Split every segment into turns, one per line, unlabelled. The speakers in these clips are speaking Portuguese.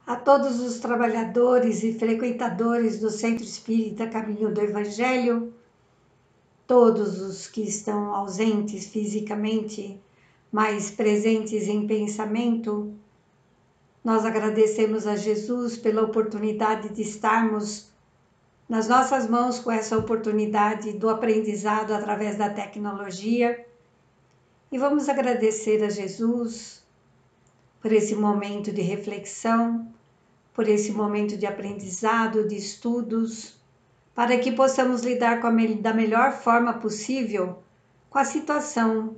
A todos os trabalhadores e frequentadores do Centro Espírita Caminho do Evangelho, todos os que estão ausentes fisicamente, mas presentes em pensamento, nós agradecemos a Jesus pela oportunidade de estarmos nas nossas mãos com essa oportunidade do aprendizado através da tecnologia. E vamos agradecer a Jesus por esse momento de reflexão, por esse momento de aprendizado, de estudos, para que possamos lidar da melhor forma possível com a situação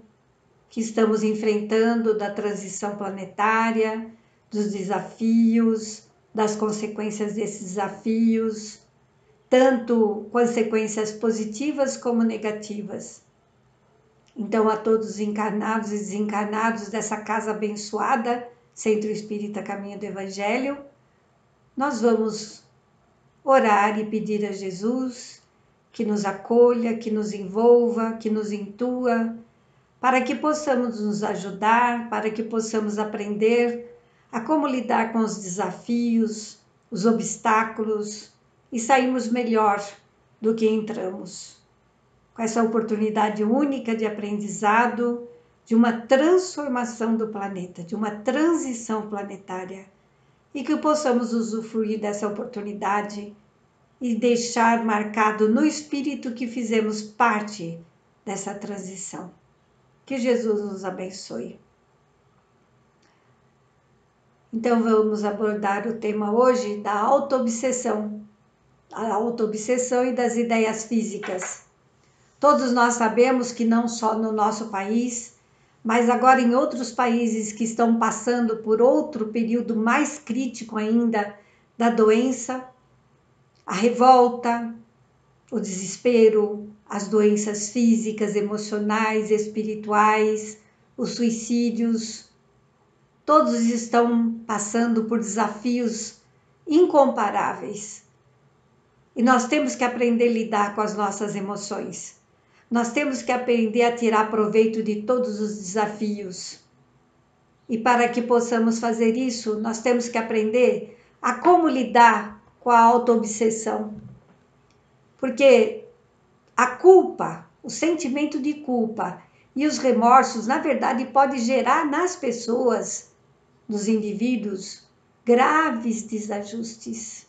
que estamos enfrentando da transição planetária, dos desafios, das consequências desses desafios, tanto consequências positivas como negativas. Então, a todos os encarnados e desencarnados dessa casa abençoada, Centro Espírita Caminho do Evangelho, nós vamos orar e pedir a Jesus que nos acolha, que nos envolva, que nos intua, para que possamos nos ajudar, para que possamos aprender a como lidar com os desafios, os obstáculos e sairmos melhor do que entramos. Com essa oportunidade única de aprendizado, de uma transformação do planeta, de uma transição planetária, e que possamos usufruir dessa oportunidade e deixar marcado no espírito que fizemos parte dessa transição. Que Jesus nos abençoe. Então vamos abordar o tema hoje da autoobsessão, a autoobsessão e das ideias físicas. Todos nós sabemos que não só no nosso país, mas agora em outros países que estão passando por outro período mais crítico ainda da doença, a revolta, o desespero, as doenças físicas, emocionais, espirituais, os suicídios, todos estão passando por desafios incomparáveis. E nós temos que aprender a lidar com as nossas emoções. Nós temos que aprender a tirar proveito de todos os desafios. E para que possamos fazer isso, nós temos que aprender a como lidar com a autoobsessão. Porque a culpa, o sentimento de culpa e os remorsos, na verdade, pode gerar nas pessoas, nos indivíduos, graves desajustes.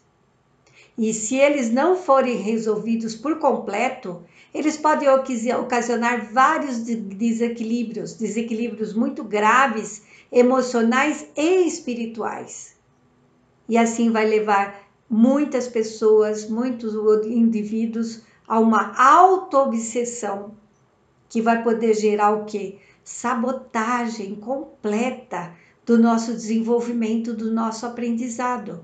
E se eles não forem resolvidos por completo, eles podem ocasionar vários desequilíbrios muito graves, emocionais e espirituais. E assim vai levar muitas pessoas, muitos indivíduos a uma autoobsessão, que vai poder gerar o quê? Sabotagem completa do nosso desenvolvimento, do nosso aprendizado.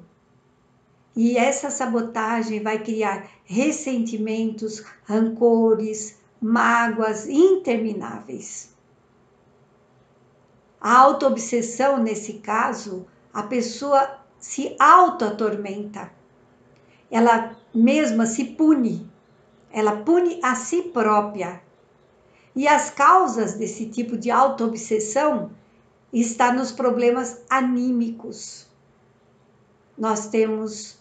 E essa sabotagem vai criar ressentimentos, rancores, mágoas intermináveis. A autoobsessão, nesse caso, a pessoa se auto-atormenta. Ela mesma se pune. Ela pune a si própria. E as causas desse tipo de autoobsessão estão nos problemas anímicos. Nós temos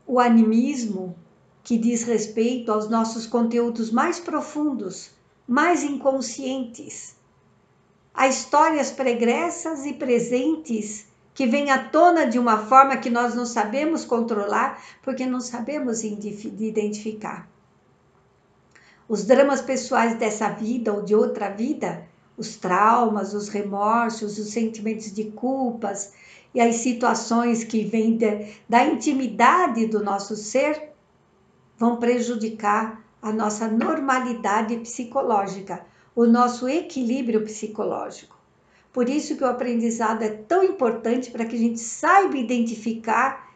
o animismo, que diz respeito aos nossos conteúdos mais profundos, mais inconscientes. Há histórias pregressas e presentes que vêm à tona de uma forma que nós não sabemos controlar, porque não sabemos identificar. Os dramas pessoais dessa vida ou de outra vida, os traumas, os remorsos, os sentimentos de culpas, e as situações que vêm da intimidade do nosso ser vão prejudicar a nossa normalidade psicológica, o nosso equilíbrio psicológico. Por isso que o aprendizado é tão importante, para que a gente saiba identificar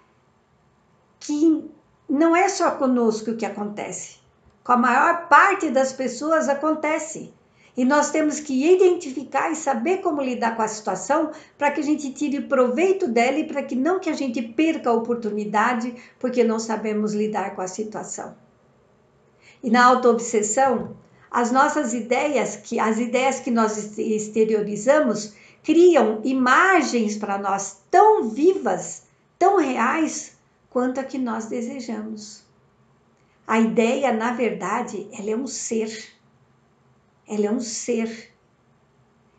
que não é só conosco que acontece. Com a maior parte das pessoas acontece. E nós temos que identificar e saber como lidar com a situação, para que a gente tire proveito dela e para que não que a gente perca a oportunidade, porque não sabemos lidar com a situação. E na autoobsessão, as nossas ideias, as ideias que nós exteriorizamos, criam imagens para nós tão vivas, tão reais quanto a que nós desejamos. A ideia, na verdade, ela é um ser. Ela é um ser.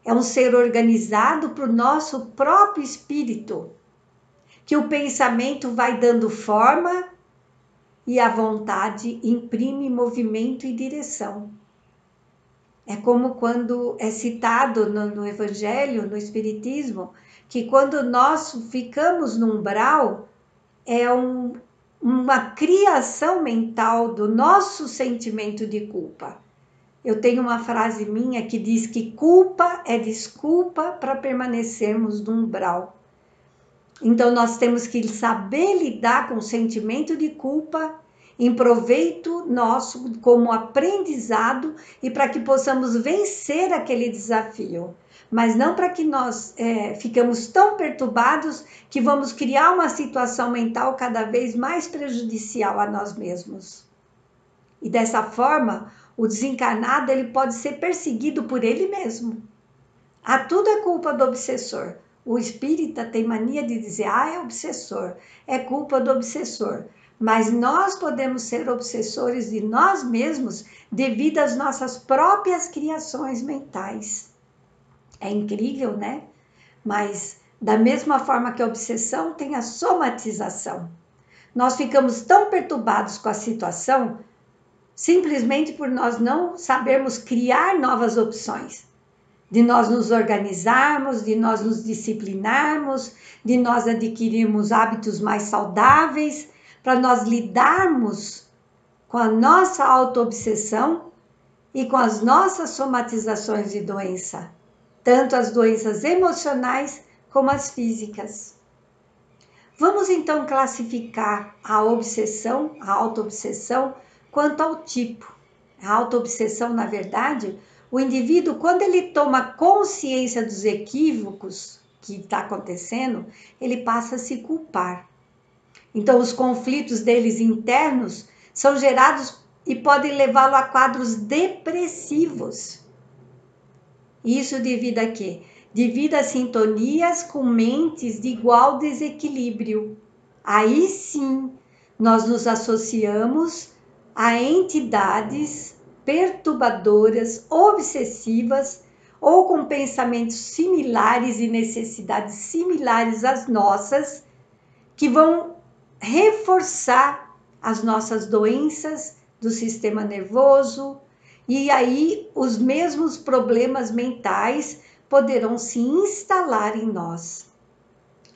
É um ser organizado para o nosso próprio espírito, que o pensamento vai dando forma e a vontade imprime movimento e direção. É como quando é citado no Evangelho, no Espiritismo, que quando nós ficamos no umbral, é uma criação mental do nosso sentimento de culpa. Eu tenho uma frase minha que diz que culpa é desculpa para permanecermos no umbral. Então nós temos que saber lidar com o sentimento de culpa em proveito nosso como aprendizado e para que possamos vencer aquele desafio. Mas não para que nós ficamos tão perturbados que vamos criar uma situação mental cada vez mais prejudicial a nós mesmos. E dessa forma, o desencarnado ele pode ser perseguido por ele mesmo. Tudo é culpa do obsessor. O espírita tem mania de dizer, é obsessor, é culpa do obsessor. Mas nós podemos ser obsessores de nós mesmos devido às nossas próprias criações mentais. É incrível, né? Mas da mesma forma que a obsessão tem a somatização. Nós ficamos tão perturbados com a situação simplesmente por nós não sabermos criar novas opções. De nós nos organizarmos, de nós nos disciplinarmos, de nós adquirirmos hábitos mais saudáveis, para nós lidarmos com a nossa auto-obsessão e com as nossas somatizações de doença, tanto as doenças emocionais como as físicas. Vamos então classificar a obsessão, a auto-obsessão, quanto ao tipo. A auto-obsessão, na verdade, o indivíduo, quando ele toma consciência dos equívocos que está acontecendo, ele passa a se culpar. Então, os conflitos deles internos são gerados e podem levá-lo a quadros depressivos. Isso devido a quê? Devido a sintonias com mentes de igual desequilíbrio. Aí sim, nós nos associamos a entidades perturbadoras, obsessivas ou com pensamentos similares e necessidades similares às nossas, que vão reforçar as nossas doenças do sistema nervoso, e aí os mesmos problemas mentais poderão se instalar em nós.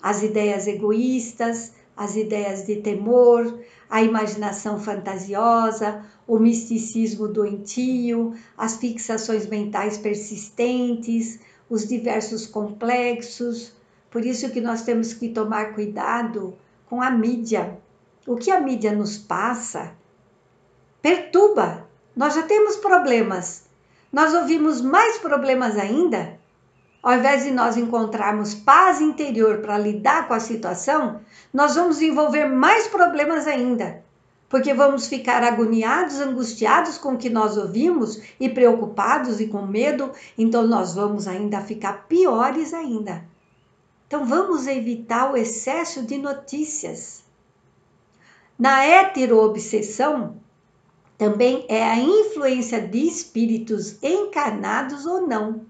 As ideias egoístas, as ideias de temor, a imaginação fantasiosa, o misticismo doentio, as fixações mentais persistentes, os diversos complexos. Por isso que nós temos que tomar cuidado com a mídia. O que a mídia nos passa perturba. Nós já temos problemas. Nós ouvimos mais problemas ainda. Ao invés de nós encontrarmos paz interior para lidar com a situação, nós vamos envolver mais problemas ainda. Porque vamos ficar agoniados, angustiados com o que nós ouvimos e preocupados e com medo, então nós vamos ainda ficar piores ainda. Então vamos evitar o excesso de notícias. Na heteroobsessão, também é a influência de espíritos encarnados ou não,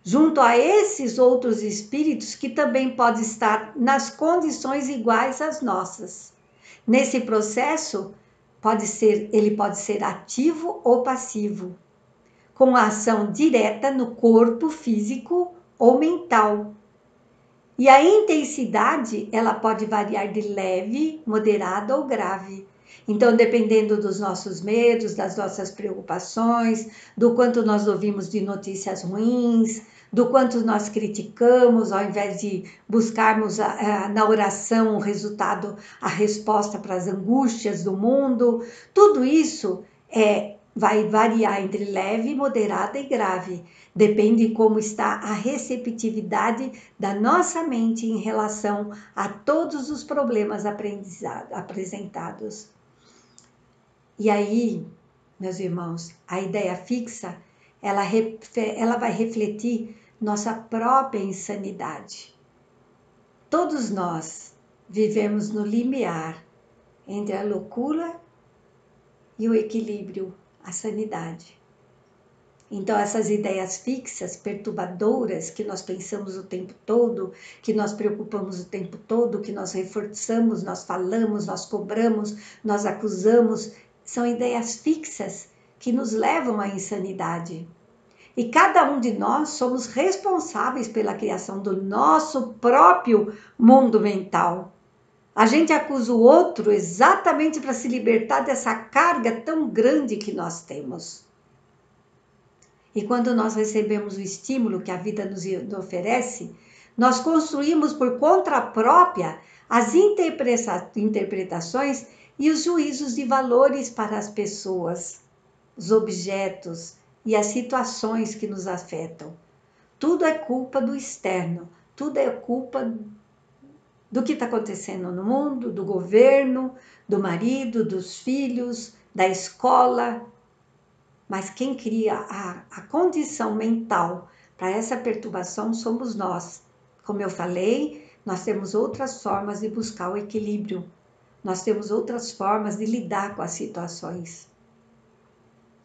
junto a esses outros espíritos que também podem estar nas condições iguais às nossas. Nesse processo, ele pode ser ativo ou passivo, com ação direta no corpo físico ou mental. E a intensidade, ela pode variar de leve, moderada ou grave. Então, dependendo dos nossos medos, das nossas preocupações, do quanto nós ouvimos de notícias ruins, do quanto nós criticamos, ao invés de buscarmos na oração o resultado, a resposta para as angústias do mundo, tudo isso vai variar entre leve, moderada e grave. Depende de como está a receptividade da nossa mente em relação a todos os problemas apresentados. E aí, meus irmãos, a ideia fixa, ela vai refletir nossa própria insanidade. Todos nós vivemos no limiar entre a loucura e o equilíbrio, a sanidade. Então, essas ideias fixas, perturbadoras, que nós pensamos o tempo todo, que nós preocupamos o tempo todo, que nós reforçamos, nós falamos, nós cobramos, nós acusamos, são ideias fixas que nos levam à insanidade. E cada um de nós somos responsáveis pela criação do nosso próprio mundo mental. A gente acusa o outro exatamente para se libertar dessa carga tão grande que nós temos. E quando nós recebemos o estímulo que a vida nos oferece, nós construímos por conta própria as interpretações e os juízos de valores para as pessoas, os objetos e as situações que nos afetam. Tudo é culpa do externo, tudo é culpa do que está acontecendo no mundo, do governo, do marido, dos filhos, da escola. Mas quem cria a condição mental para essa perturbação somos nós. Como eu falei, nós temos outras formas de buscar o equilíbrio. Nós temos outras formas de lidar com as situações.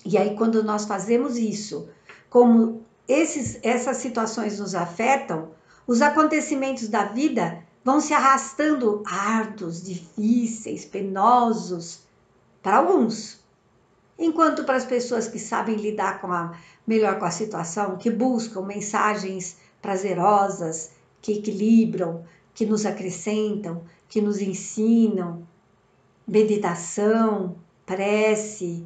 E aí, quando nós fazemos isso, como essas situações nos afetam, os acontecimentos da vida vão se arrastando árduos, difíceis, penosos, para alguns. Enquanto para as pessoas que sabem lidar melhor com a situação, que buscam mensagens prazerosas, que equilibram, que nos acrescentam, que nos ensinam, meditação, prece,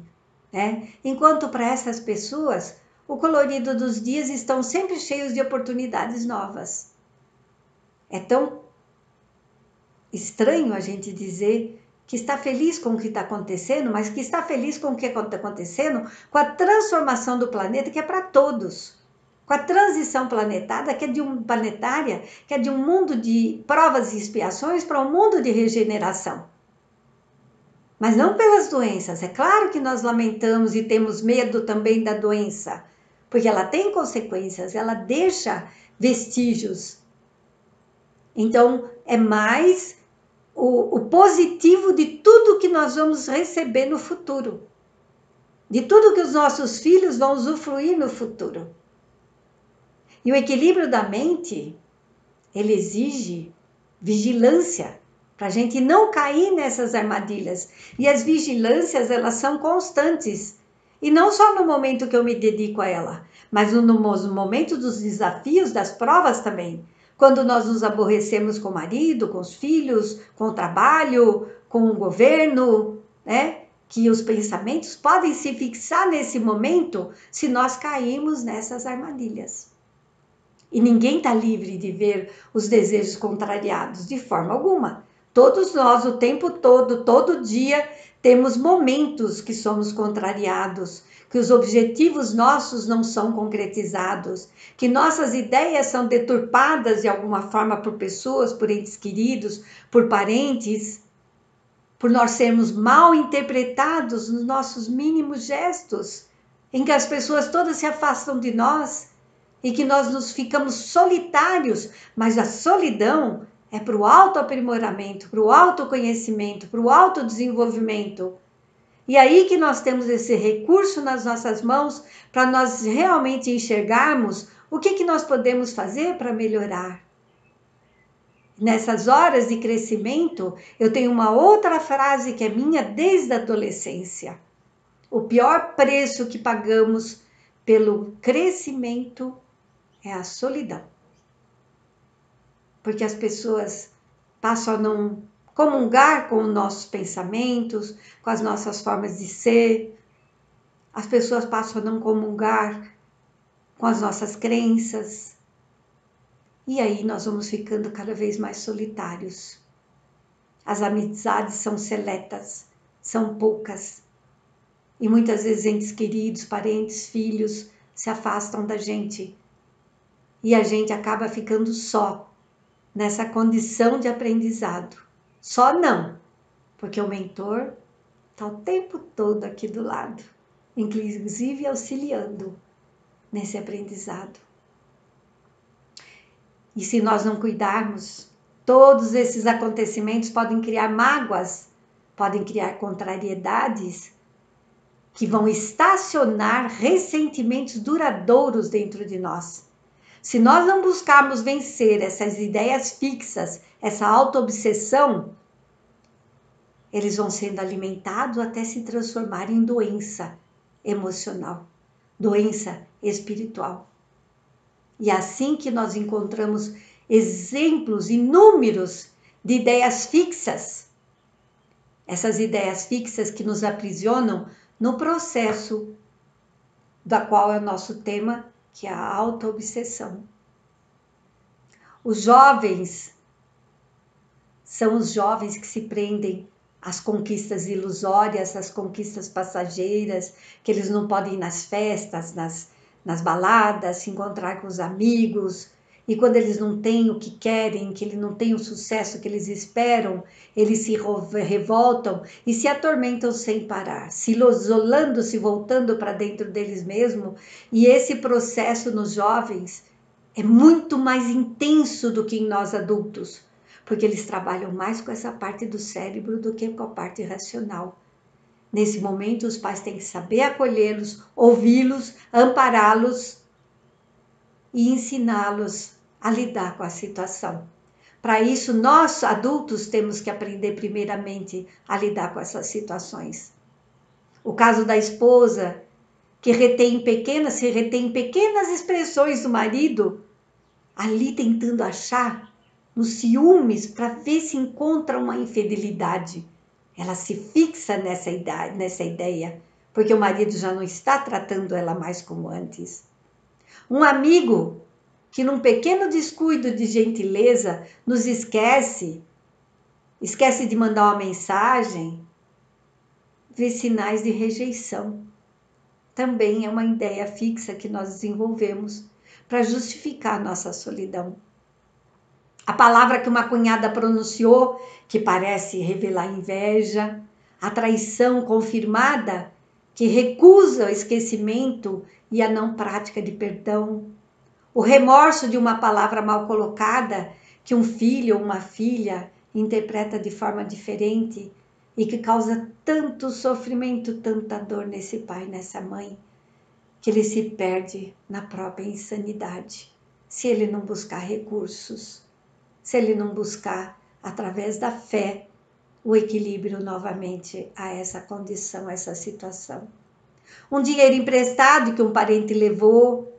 né? Enquanto para essas pessoas, o colorido dos dias estão sempre cheios de oportunidades novas. É tão estranho a gente dizer que está feliz com o que está acontecendo, mas que está feliz com o que está acontecendo, com a transformação do planeta, que é para todos. Com a transição planetária, que é de um mundo de provas e expiações para um mundo de regeneração. Mas não pelas doenças. É claro que nós lamentamos e temos medo também da doença, porque ela tem consequências, ela deixa vestígios. Então, é mais o positivo de tudo que nós vamos receber no futuro, de tudo que os nossos filhos vão usufruir no futuro. E o equilíbrio da mente, ele exige vigilância, para a gente não cair nessas armadilhas. E as vigilâncias, elas são constantes. E não só no momento que eu me dedico a ela, mas no momento dos desafios, das provas também. Quando nós nos aborrecemos com o marido, com os filhos, com o trabalho, com o governo, né? Que os pensamentos podem se fixar nesse momento se nós cairmos nessas armadilhas. E ninguém está livre de ver os desejos contrariados, de forma alguma. Todos nós, o tempo todo, todo dia, temos momentos que somos contrariados, que os objetivos nossos não são concretizados, que nossas ideias são deturpadas de alguma forma por pessoas, por entes queridos, por parentes, por nós sermos mal interpretados nos nossos mínimos gestos, em que as pessoas todas se afastam de nós e que nós nos ficamos solitários, mas a solidão é para o autoaprimoramento, para o autoconhecimento, para o autodesenvolvimento. E aí que nós temos esse recurso nas nossas mãos para nós realmente enxergarmos o que nós podemos fazer para melhorar. Nessas horas de crescimento, eu tenho uma outra frase que é minha desde a adolescência. O pior preço que pagamos pelo crescimento é a solidão. Porque as pessoas passam a não comungar com os nossos pensamentos, com as nossas formas de ser. As pessoas passam a não comungar com as nossas crenças. E aí nós vamos ficando cada vez mais solitários. As amizades são seletas, são poucas. E muitas vezes entes queridos, parentes, filhos se afastam da gente. E a gente acaba ficando só nessa condição de aprendizado. Só não, porque o mentor está o tempo todo aqui do lado, inclusive auxiliando nesse aprendizado. E se nós não cuidarmos Todos esses acontecimentos podem criar mágoas, podem criar contrariedades, que vão estacionar ressentimentos duradouros dentro de nós. Se nós não buscarmos vencer essas ideias fixas, essa auto-obsessão, eles vão sendo alimentados até se transformar em doença emocional, doença espiritual. E é assim que nós encontramos exemplos inúmeros de ideias fixas. Essas ideias fixas que nos aprisionam no processo da qual é o nosso tema, que é a auto-obsessão. Os jovens são os jovens que se prendem às conquistas ilusórias, às conquistas passageiras, que eles não podem ir nas festas, nas baladas, se encontrar com os amigos. E quando eles não têm o que querem, que eles não têm o sucesso que eles esperam, eles se revoltam e se atormentam sem parar, se isolando, se voltando para dentro deles mesmos. E esse processo nos jovens é muito mais intenso do que em nós adultos, porque eles trabalham mais com essa parte do cérebro do que com a parte racional. Nesse momento, os pais têm que saber acolhê-los, ouvi-los, ampará-los e ensiná-los a lidar com a situação. Para isso, nós adultos temos que aprender primeiramente a lidar com essas situações. O caso da esposa, que se retém pequenas expressões do marido, ali tentando achar nos ciúmes para ver se encontra uma infidelidade. Ela se fixa nessa ideia, porque o marido já não está tratando ela mais como antes. Um amigo que num pequeno descuido de gentileza nos esquece de mandar uma mensagem, vê sinais de rejeição. Também é uma ideia fixa que nós desenvolvemos para justificar nossa solidão. A palavra que uma cunhada pronunciou, que parece revelar inveja, a traição confirmada, que recusa o esquecimento e a não prática de perdão, o remorso de uma palavra mal colocada, que um filho ou uma filha interpreta de forma diferente e que causa tanto sofrimento, tanta dor nesse pai, nessa mãe, que ele se perde na própria insanidade, se ele não buscar recursos, se ele não buscar, através da fé, o equilíbrio novamente a essa condição, a essa situação. Um dinheiro emprestado que um parente levou,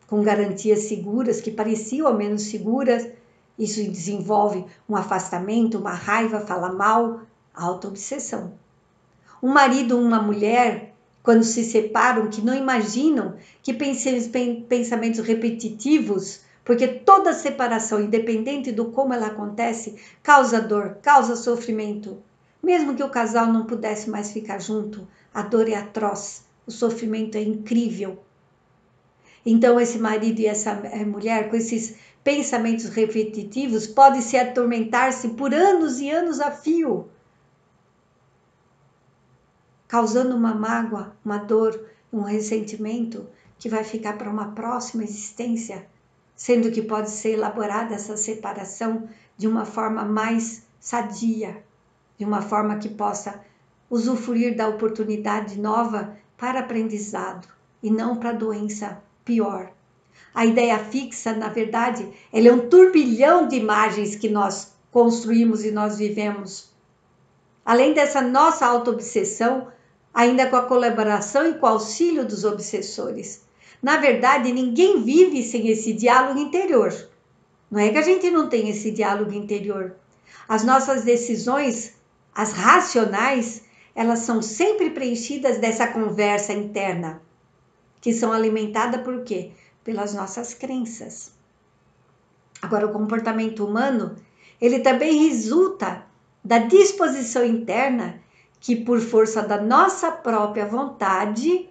com garantias seguras, que pareciam ao menos seguras, isso desenvolve um afastamento, uma raiva, fala mal, auto-obsessão. Um marido ou uma mulher, quando se separam, que não imaginam que pensamentos repetitivos, porque toda separação, independente do como ela acontece, causa dor, causa sofrimento. Mesmo que o casal não pudesse mais ficar junto, a dor é atroz, o sofrimento é incrível. Então, esse marido e essa mulher, com esses pensamentos repetitivos, podem se atormentar-se por anos e anos a fio, causando uma mágoa, uma dor, um ressentimento que vai ficar para uma próxima existência, sendo que pode ser elaborada essa separação de uma forma mais sadia, de uma forma que possa usufruir da oportunidade nova para aprendizado e não para doença pior. A ideia fixa, na verdade, ela é um turbilhão de imagens que nós construímos e nós vivemos. Além dessa nossa auto-obsessão, ainda com a colaboração e com o auxílio dos obsessores. Na verdade, ninguém vive sem esse diálogo interior. Não é que a gente não tem esse diálogo interior. As nossas decisões, as racionais, elas são sempre preenchidas dessa conversa interna, que são alimentadas por quê? Pelas nossas crenças. Agora, o comportamento humano, ele também resulta da disposição interna que, por força da nossa própria vontade,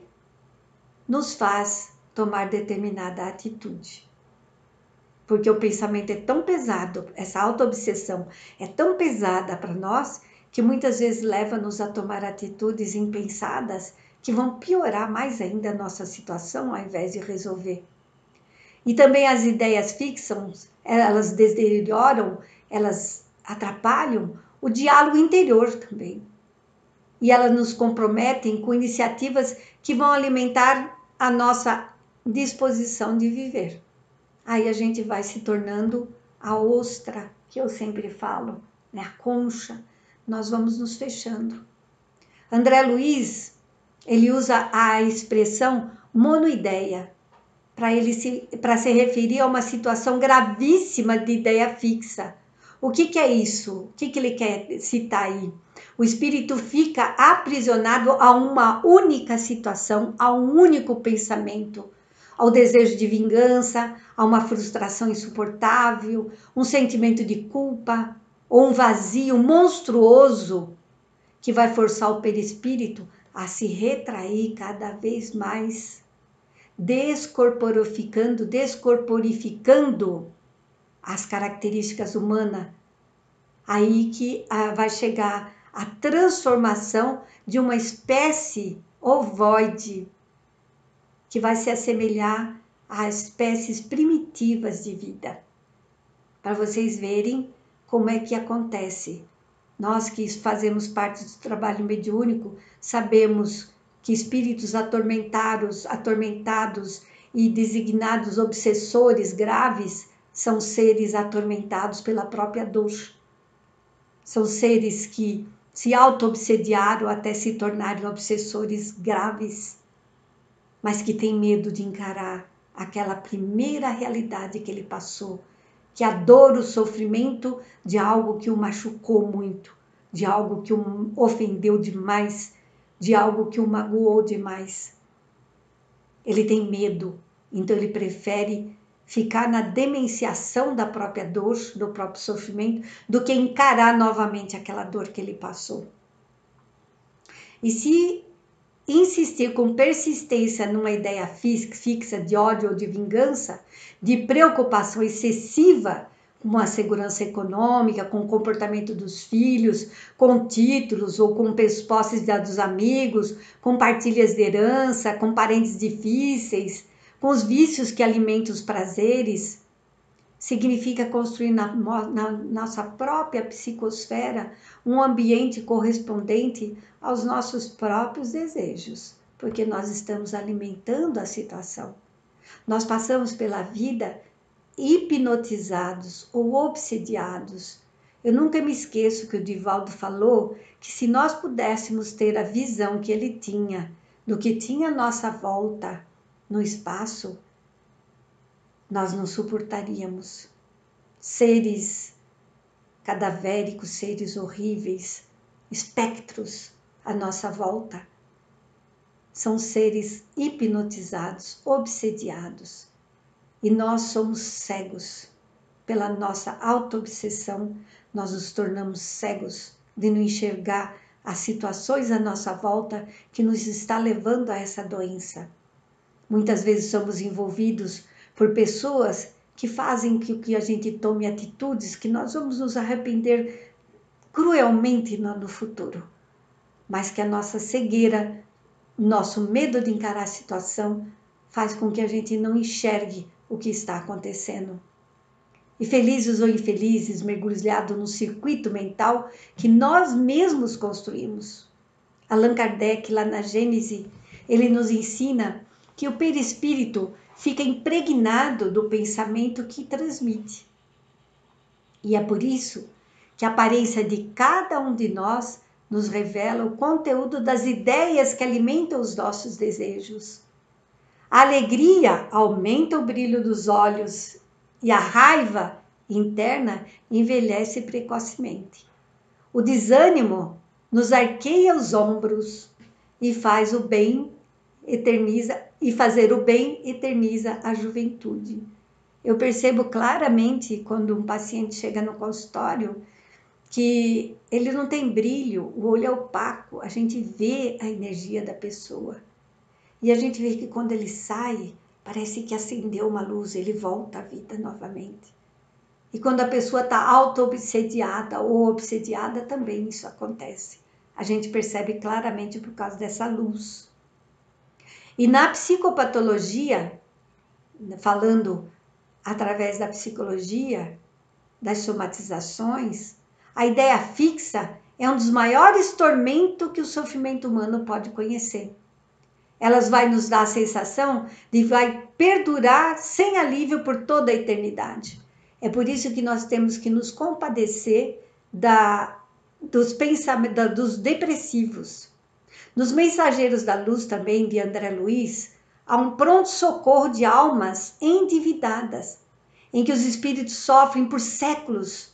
nos faz tomar determinada atitude. Porque o pensamento é tão pesado, essa auto-obsessão é tão pesada para nós, que muitas vezes leva-nos a tomar atitudes impensadas que vão piorar mais ainda a nossa situação, ao invés de resolver. E também as ideias fixas, elas deterioram, elas atrapalham o diálogo interior também. E elas nos comprometem com iniciativas que vão alimentar a nossa disposição de viver. Aí a gente vai se tornando a ostra, que eu sempre falo, né? A concha, nós vamos nos fechando. André Luiz, ele usa a expressão monoideia para se referir a uma situação gravíssima de ideia fixa. O que é isso? O que ele quer citar aí? O espírito fica aprisionado a uma única situação, a um único pensamento, ao desejo de vingança, a uma frustração insuportável, um sentimento de culpa ou um vazio monstruoso que vai forçar o perispírito a se retrair cada vez mais, descorporificando as características humanas. Aí que vai chegar a transformação de uma espécie ovoide, que vai se assemelhar às espécies primitivas de vida. Para vocês verem como é que acontece. Nós que fazemos parte do trabalho mediúnico, sabemos que espíritos atormentados e designados obsessores graves são seres atormentados pela própria dor. São seres que se auto-obsediaram até se tornarem obsessores graves, mas que têm medo de encarar aquela primeira realidade que ele passou, que a dor, o sofrimento de algo que o machucou muito, de algo que o ofendeu demais, de algo que o magoou demais. Ele tem medo, então ele prefere ficar na demenciação da própria dor, do próprio sofrimento, do que encarar novamente aquela dor que ele passou. E se insistir com persistência numa ideia fixa de ódio ou de vingança, de preocupação excessiva com a segurança econômica, com o comportamento dos filhos, com títulos ou com posses dos amigos, com partilhas de herança, com parentes difíceis, com os vícios que alimentam os prazeres, significa construir na nossa própria psicosfera um ambiente correspondente aos nossos próprios desejos, porque nós estamos alimentando a situação. Nós passamos pela vida hipnotizados ou obsediados. Eu nunca me esqueço que o Divaldo falou que se nós pudéssemos ter a visão que ele tinha do que tinha à nossa volta no espaço, nós não suportaríamos. Seres cadavéricos, seres horríveis, espectros à nossa volta. São seres hipnotizados, obsediados. E nós somos cegos. Pela nossa auto-obsessão, nós nos tornamos cegos de não enxergar as situações à nossa volta que nos está levando a essa doença. Muitas vezes somos envolvidos por pessoas que fazem que a gente tome atitudes que nós vamos nos arrepender cruelmente no futuro. Mas que a nossa cegueira, nosso medo de encarar a situação, faz com que a gente não enxergue o que está acontecendo. E felizes ou infelizes, mergulhados no circuito mental que nós mesmos construímos. Allan Kardec, lá na Gênese, ele nos ensina que o perispírito fica impregnado do pensamento que transmite. E é por isso que a aparência de cada um de nós nos revela o conteúdo das ideias que alimentam os nossos desejos. A alegria aumenta o brilho dos olhos e a raiva interna envelhece precocemente. O desânimo nos arqueia os ombros e faz o bem eterniza e fazer o bem eterniza a juventude. Eu percebo claramente quando um paciente chega no consultório que ele não tem brilho, o olho é opaco, a gente vê a energia da pessoa. E a gente vê que quando ele sai, parece que acendeu uma luz, ele volta à vida novamente. E quando a pessoa está auto-obsediada ou obsediada, também isso acontece. A gente percebe claramente por causa dessa luz. E na psicopatologia, falando através da psicologia, das somatizações, a ideia fixa é um dos maiores tormentos que o sofrimento humano pode conhecer. Elas vai nos dar a sensação de vai perdurar sem alívio por toda a eternidade. É por isso que nós temos que nos compadecer dos pensamentos, dos depressivos. Nos Mensageiros da Luz também, de André Luiz, há um pronto-socorro de almas endividadas, em que os espíritos sofrem por séculos,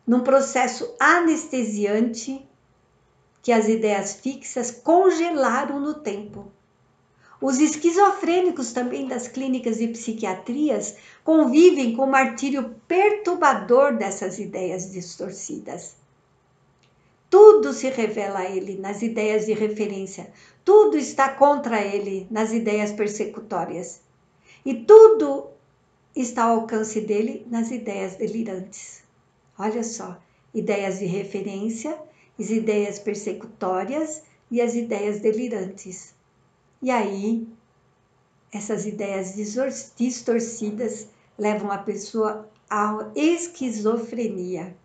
num processo anestesiante que as ideias fixas congelaram no tempo. Os esquizofrênicos também das clínicas de psiquiatrias convivem com o martírio perturbador dessas ideias distorcidas. Tudo se revela a ele nas ideias de referência, tudo está contra ele nas ideias persecutórias, e tudo está ao alcance dele nas ideias delirantes. Olha só, ideias de referência, as ideias persecutórias e as ideias delirantes. E aí, essas ideias distorcidas levam a pessoa à esquizofrenia.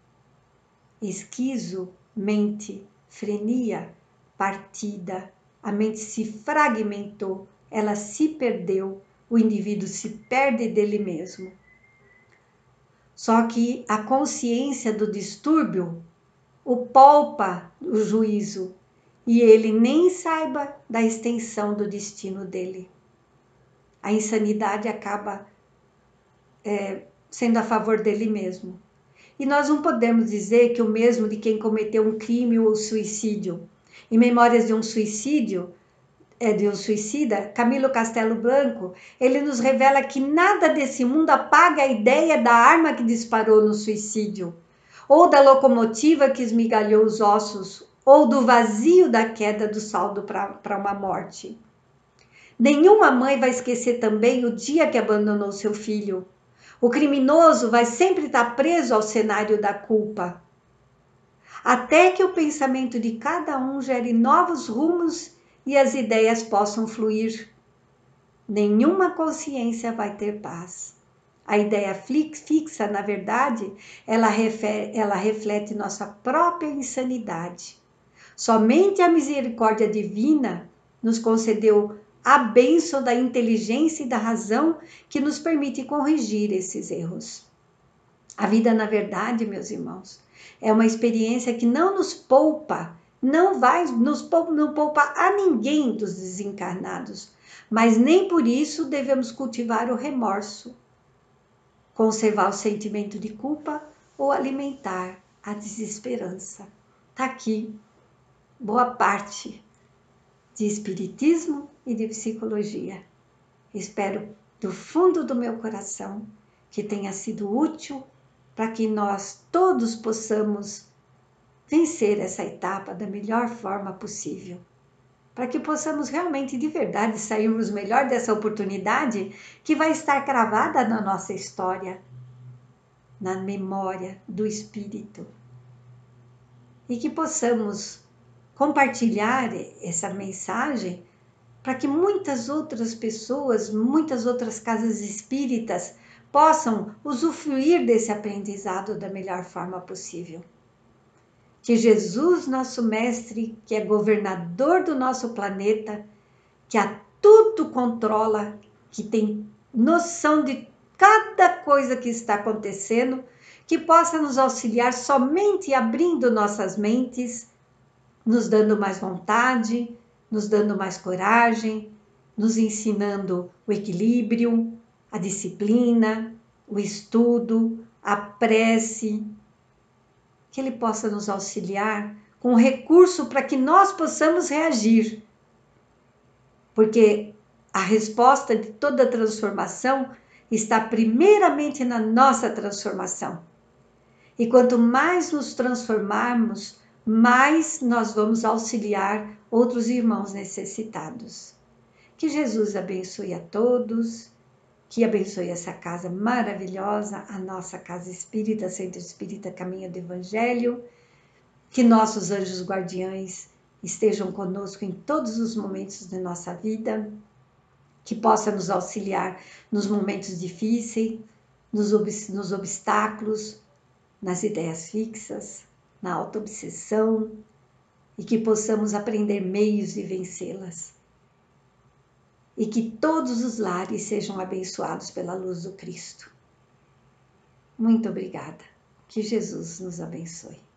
Esquizo, mente, frenia, partida. A mente se fragmentou, ela se perdeu, o indivíduo se perde dele mesmo. Só que a consciência do distúrbio o poupa o juízo e ele nem saiba da extensão do destino dele. A insanidade acaba sendo a favor dele mesmo. E nós não podemos dizer que o mesmo de quem cometeu um crime ou suicídio. Em Memórias de um Suicídio, de um Suicida, Camilo Castelo Branco, ele nos revela que nada desse mundo apaga a ideia da arma que disparou no suicídio, ou da locomotiva que esmigalhou os ossos, ou do vazio da queda do saldo para uma morte. Nenhuma mãe vai esquecer também o dia que abandonou seu filho. O criminoso vai sempre estar preso ao cenário da culpa, até que o pensamento de cada um gere novos rumos e as ideias possam fluir. Nenhuma consciência vai ter paz. A ideia fixa, na verdade, ela reflete nossa própria insanidade. Somente a misericórdia divina nos concedeu a bênção da inteligência e da razão que nos permite corrigir esses erros. A vida, na verdade, meus irmãos, é uma experiência que não nos poupa, não poupa a ninguém dos desencarnados, mas nem por isso devemos cultivar o remorso, conservar o sentimento de culpa ou alimentar a desesperança. Está aqui boa parte de espiritismo e de psicologia. Espero do fundo do meu coração que tenha sido útil para que nós todos possamos vencer essa etapa da melhor forma possível. Para que possamos realmente, de verdade, sairmos melhor dessa oportunidade que vai estar cravada na nossa história, na memória do espírito. E que possamos compartilhar essa mensagem para que muitas outras pessoas, muitas outras casas espíritas possam usufruir desse aprendizado da melhor forma possível. Que Jesus, nosso mestre, que é governador do nosso planeta, que a tudo controla, que tem noção de cada coisa que está acontecendo, que possa nos auxiliar somente abrindo nossas mentes, nos dando mais vontade, nos dando mais coragem, nos ensinando o equilíbrio, a disciplina, o estudo, a prece, que Ele possa nos auxiliar com recurso para que nós possamos reagir. Porque a resposta de toda transformação está primeiramente na nossa transformação. E quanto mais nos transformarmos, mais nós vamos auxiliar outros irmãos necessitados. Que Jesus abençoe a todos, que abençoe essa casa maravilhosa, a nossa Casa Espírita, Centro Espírita Caminho do Evangelho, que nossos anjos guardiães estejam conosco em todos os momentos da nossa vida, que possa nos auxiliar nos momentos difíceis, nos obstáculos, nas ideias fixas, na autoobsessão, e que possamos aprender meios de vencê-las. E que todos os lares sejam abençoados pela luz do Cristo. Muito obrigada. Que Jesus nos abençoe.